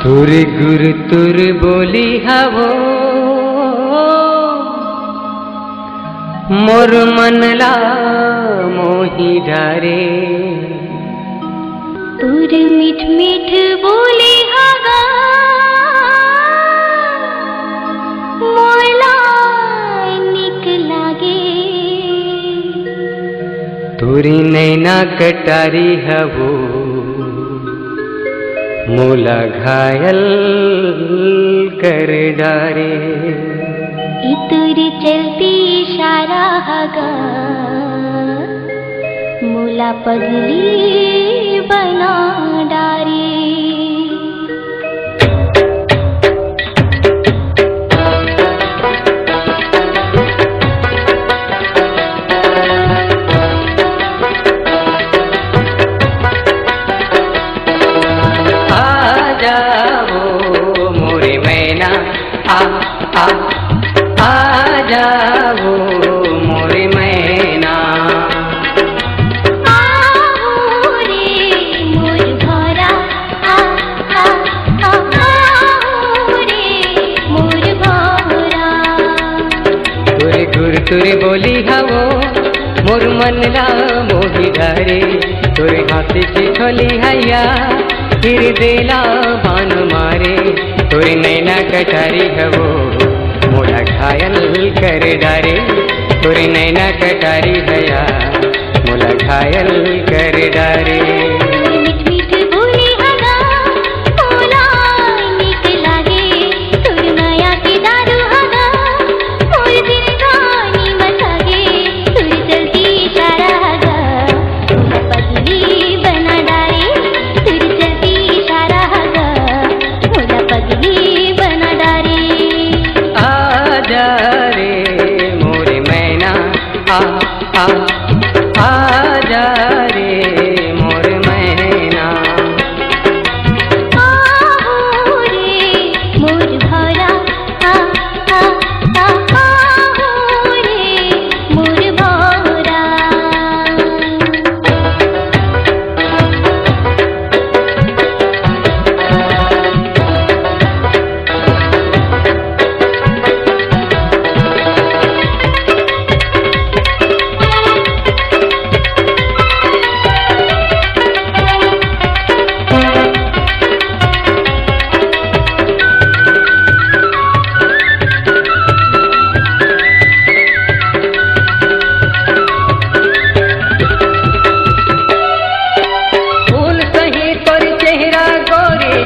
तुर गुर तुर बोली हवो मोर मनला मोही डारे। तुर मीठ मीठ बोली हवा मोला निक लागे। तुरी नैना कटारी हवो मोला घायल कर डारे। इतुर चलती इशारा हगा मोला पगली बना डारे। आ जाओ मोरे मैना। आओ रे मोर भौरा आओ रे मोर भौरा। तुरे गुर तुरे बोली हवो मोर मनला मोही डारे। तुरे हाथी की खोली हैया फिर देला बान मारे। तुरे नैना कटारी हवो मोला घायल कर डारे। तुरे नैना कटारी हया मोला घायल कर डारे। मीठ मीठ बोली हगा मोला निक लागे। तुर माया की दारू हगा मोर दिल गानी मचागे। तुर चलती इशारा हगा मोला पगली बना डारे। तुर चलती इशारा हगा मोला पगली बना डारे। आजा रे मोरे मैना आजा रे मोरे मैना। आओ रे मोर भौरा आओ रे मोर भौरा।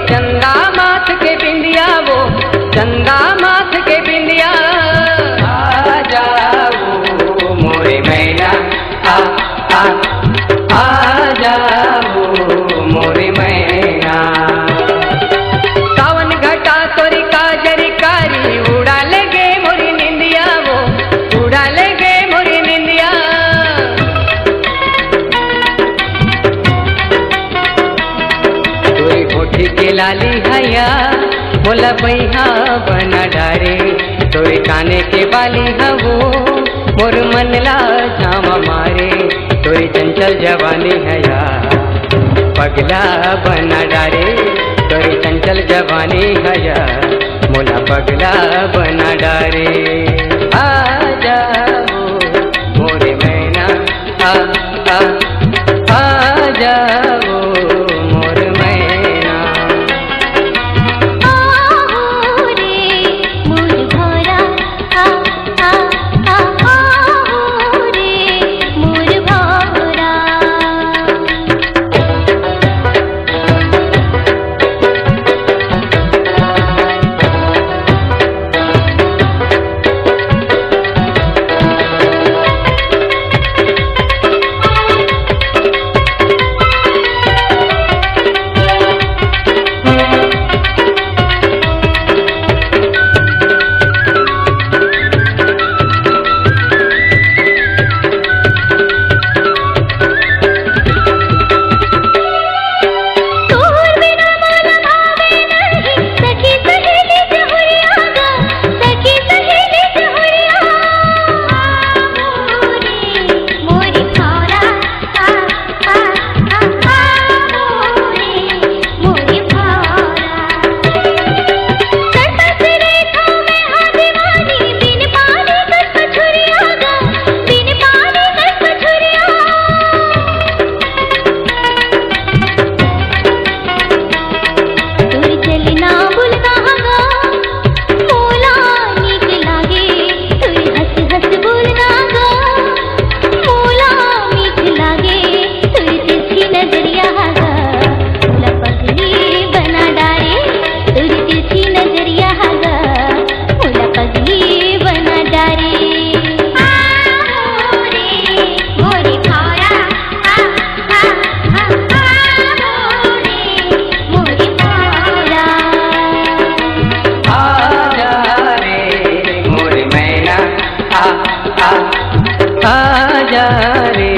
चंदा माथ के बिंदिया वो चंदा माथ के बिंदिया। आ जाओ मोरे मैना आ जाओ मोरे मैना। सावन घटा तोरी काजरी कारी उड़ा लगे मोरी निंदिया वो उड़ा लगे मोरी निंदिया। तोरी होठी के लाली हैया मोला बैहा बना डारे। तोरे काने के बाली हवो मोर मनला झामा मारे। तोरी चंचल जवानी हैया पगला बना डारे। तोरी चंचल जवानी हैया मोला पगला बना डारे। आ जाओ मोरे मैना आ जाओ मोर मैना। आओ रे मोर भौरा आओ रे मोर भौरा। जा रे